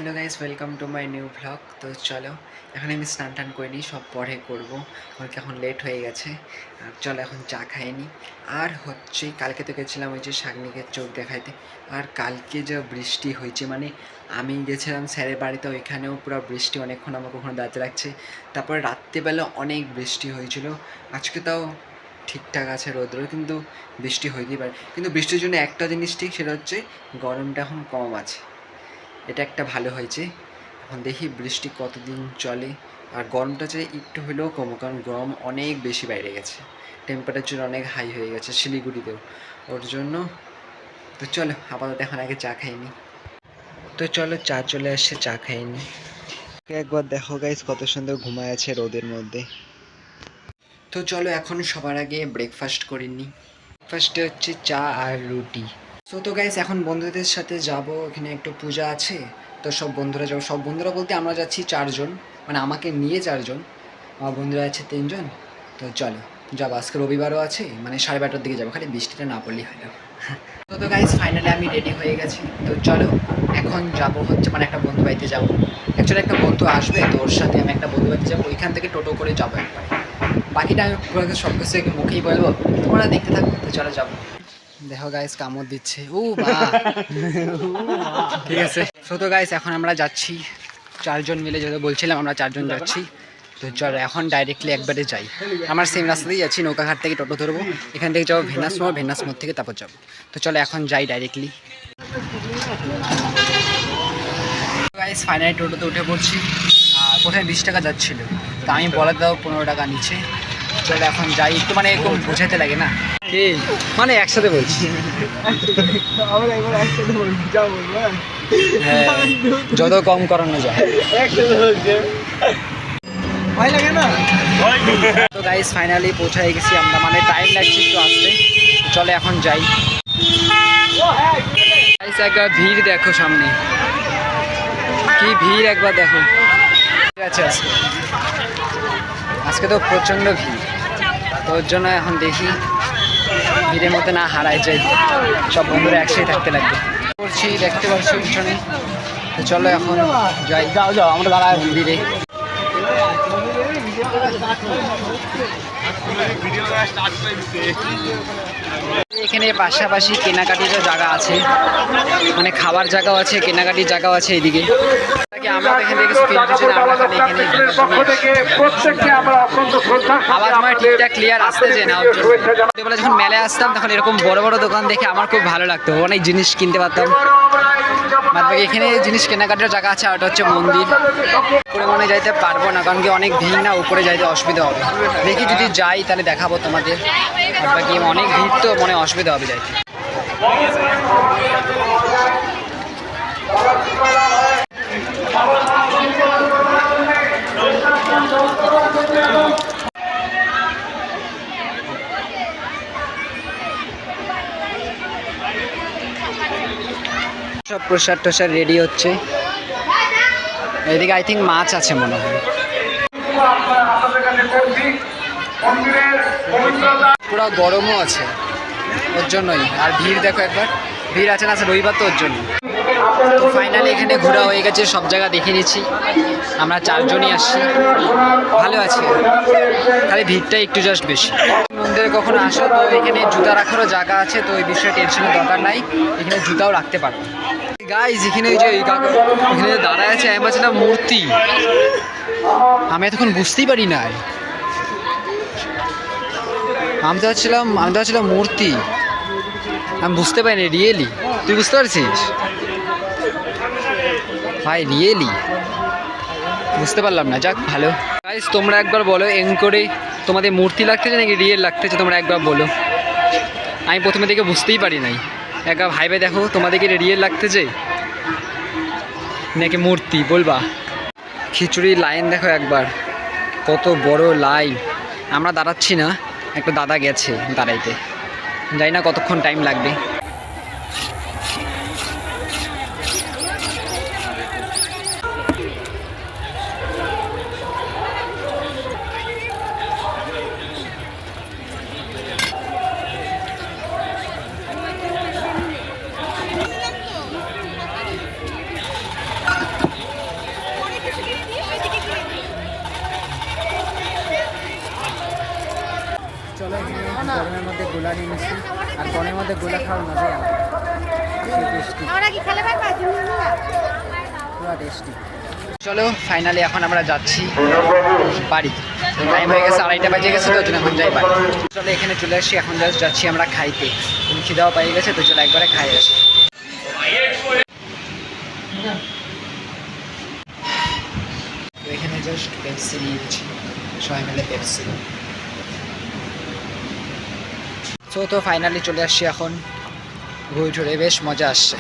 Hello guys, welcome to my new blog. তো চলো, এখন আমি স্নান টান করিনি, সব পরে করবো, কারণ এখন লেট হয়ে গেছে। আর চলো এখন চা খাইনি। আর হচ্ছে কালকে তো গেছিলাম ওই যে শাগনিকের চোখ দেখাইতে। আর কালকে যা বৃষ্টি হয়েছে, মানে আমি গেছিলাম স্যারের বাড়িতে, ওইখানেও পুরো বৃষ্টি, অনেকক্ষণ আমাকে ওখানে দাঁড়াতে লাগছে। তারপরে রাত্রিবেলা অনেক বৃষ্টি হয়েছিল। আজকে তাও ঠিকঠাক আছে রোদ্র, কিন্তু বৃষ্টি হইতেই পারে। কিন্তু বৃষ্টির জন্য একটা জিনিস ঠিক, সেটা হচ্ছে গরমটা এখন কম আছে, এটা একটা ভালো হয়েছে। এখন দেখি বৃষ্টি কতদিন চলে, আর গরমটা চাই একটু হলেও কমো, কারণ গরম অনেক বেশি বাইরে গেছে, টেম্পারেচার অনেক হাই হয়ে গেছে শিলিগুড়িতেও, ওর জন্য। তো চলো আপাতত এখন আগে চা খাইনি। তো চলো চা চলে আসছে, চা খাইনি। একবার দেখো গাইস কত সুন্দর ঘুমায় আছে রোদের মধ্যে। তো চলো এখন সবার আগে ব্রেকফাস্ট করে নিই। ব্রেকফাস্টে হচ্ছে চা আর রুটি। তো গাইস এখন বন্ধুদের সাথে যাব, এখানে একটু পূজা আছে, তো সব বন্ধুরা যাবো। সব বন্ধুরা বলতে আমরা যাচ্ছি 4 জন, মানে আমাকে নিয়ে 4 জন, আমার বন্ধুরা আছে 3 জন। তো চলো যাবো, আজকে রবিবারও আছে, মানে 12:30টার দিকে যাবো, খালি বৃষ্টিটা না পড়লেই হয়। তো গাইস ফাইনালি আমি রেডি হয়ে গেছি। তো চলো এখন যাবো হচ্ছে, মানে একটা বন্ধু বাড়িতে যাবো। অ্যাকচুয়ালি একটা বন্ধু আসবে, তো ওর সাথে আমি একটা বন্ধু বাড়িতে যাবো, ওইখান থেকে টোটো করে যাবো একবার। বাকিটা আমি পুরো সব কিছু মুখেই বলবো, তোমরা দেখতে থাকো। তো চলো যাবো। দেখো গাইস কামড় দিচ্ছে, ও বা ঠিক আছে। তো গাইস এখন আমরা যাচ্ছি 4 জন মিলে, যেটা বলছিলাম আমরা 4 জন যাচ্ছি। তো চলো এখন ডাইরেক্টলি একবারে যাই, আমার সেম রাস্তাতেই যাচ্ছি, নৌকাঘাট থেকে টোটো ধরবো, এখান থেকে যাবো ভেনাস মোড়, ভেনাস মোড় থেকে তারপর যাবো। তো চলো এখন যাই ডাইরেক্টলি। গাইস ফাইনালি টোটোতে উঠে পড়ছি, আর কোথায় 20 টাকা যাচ্ছিলো, তা আমি বলে দাও 15 টাকা নিচে। চলো এখন যাই, একটু মানে এরকম বোঝাতে লাগে না, কি মানে একসাথে বলছি। হ্যাঁ, যত কম করানো যায়। তো গাইস ফাইনালি পৌঁছায় গেছি আমরা, মানে টাইম লাগছে একটু আসতে। চলে এখন যাই। গাইস একবার ভিড় দেখো সামনে, কি ভিড় একবার দেখো। ঠিক আছে, আজকে তো প্রচণ্ড ভিড়, তো ওর জন্য এখন দেখি ভিড়ের মধ্যে না হারাই যাই, সব বন্ধুরা একসাথে থাকতে লাগবে। করছি দেখতে পাচ্ছি পিছনে। তো চলো এখন যাই, যাও আমরা দাঁড়ায় মন্দিরে। এখানে পাশাপাশি কেনাকাটিরও জায়গা আছে, মানে খাবার জায়গাও আছে, কেনাকাটির জায়গাও আছে এদিকে। আমরা এখান থেকে আওয়াজ মানে ঠিকঠাক ক্লিয়ার আসতে যে না, যখন মেলায় আসতাম তখন এরকম বড় বড় দোকান দেখে আমার খুব ভালো লাগতো, অনেক জিনিস কিনতে পারতাম। বাদবাকি এখানে জিনিস কেনাকাটার জায়গা আছে, আর ওটা হচ্ছে মন্দির। উপরে মনে যাইতে পারবো না, কারণ কি অনেক ভিড় না, উপরে যাইতে অসুবিধা হবে। দেখি যদি যাই তাহলে দেখাবো তোমাদের, বাদবাকি অনেক ভিড় তো মনে অসুবিধা হবে যাইতে। সব প্রসাদ টসাদ রেডি হচ্ছে, এদিকে আই থিঙ্ক মাছ আছে মনে হয়। পুরো গরমও আছে ওর জন্যই, আর ভিড় দেখো একবার, ভিড় আছে না আছে রবিবার তো, ওর জন্য। তো ফাইনালি এখানে ঘোরা হয়ে গেছে, সব জায়গা দেখে নিচ্ছি, আমরা 4 জনই আসছি, ভালো আছে, খালি ভিড়টা একটু জাস্ট বেশি। মন্দিরে কখনো আসো তো এখানে জুতা রাখারও জায়গা আছে, তো ওই বিষয়ে টেনশনের দরকার নাই, এখানে জুতাও রাখতে পারবো। গাইস এখানে ওই যে এখানে দাঁড়ায় আছে, আমি বলছি না মূর্তি, আমি এতক্ষণ বুঝতেই পারি না, আমি তো ভাবছিলাম মূর্তি, আমি বুঝতে পারিনি রিয়েলি। তুই বুঝতে পারছিস ভাই? রিয়েলি বুঝতে পারলাম না, যাক ভালো। গাইস তোমরা একবার বলো করে তোমাদের মূর্তি লাগতেছে নাকি রিয়েল লাগতেছে, তোমরা একবার বলো। আমি প্রথমে দেখে বুঝতেই পারি নাই, একবার ভাইবে দেখো তোমাদেরকে রিয়েল লাগতেছে নাকি মূর্তি, বলবা। খিচুড়ির লাইন দেখো একবার, কত বড় লাইন। আমরা দাঁড়াচ্ছি না, একটা দাদা গেছে দাঁড়াইতে, জানি না কতক্ষণ টাইম লাগবে। গরমের মধ্যে গোলা নিয়ে নিচ্ছি, আর গরমের মধ্যে গোলা খাওয়ার মজাই আলাদা, টেস্টি, পুরো টেস্টি। চলো ফাইনালি এখন আমরা যাচ্ছি বাড়ি, টাইম হয়ে গেছে 2:30 বাজে গেছে, তো এখন যাই বাড়ি। চলো এখানে চলে আসছি, এখন জাস্ট যাচ্ছি আমরা খাইতে, খিদাও পাই গেছে, তো চলো একবারে খাই আসি। তো এখানে জাস্ট পেপসি নিয়েছি, সবাই মিলে পেপসি। তো ফাইনালি চলে আসছি, এখন ঘুরে টুরে বেশ মজা আসছে।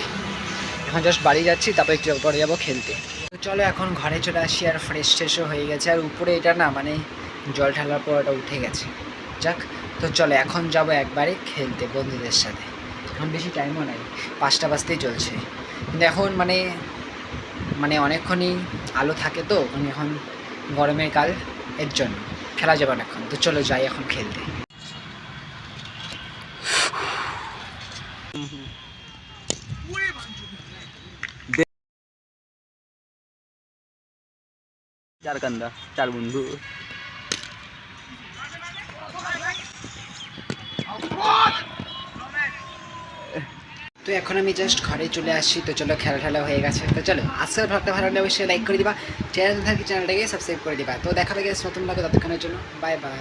এখন জাস্ট বাড়ি যাচ্ছি, তারপর একটু পরে যাবো খেলতে। তো চলো এখন ঘরে চলে আসি, আর ফ্রেশ ট্রেশও হয়ে গেছে, আর উপরে এটা না মানে জল ঢালার পর ওটা উঠে গেছে। যাক, তো চলো এখন যাবো একবারে খেলতে বন্ধুদের সাথে। এখন বেশি টাইমও নাই, 5টা বাজতেই চলছে, কিন্তু এখন মানে অনেকক্ষণই আলো থাকে, তো মানে এখন গরমের কাল, এর জন্য খেলা যাবে না এখন। তো চলো যাই এখন খেলতে। চার কান্দা, চার বন্ধু। তো এখন আমি জাস্ট ঘরে চলে আসছি, তো চলো খেলা ঠেলা হয়ে গেছে। তো চলো আজকের ভাগটা ভালো লাগলে অবশ্যই লাইক করে দিবা, চ্যানেল থাকি চ্যানেলটাকে সাবস্ক্রাইব করে দিবা। তো দেখা হবে নতুন ভাবে, ততক্ষণের জন্য বাই বাই।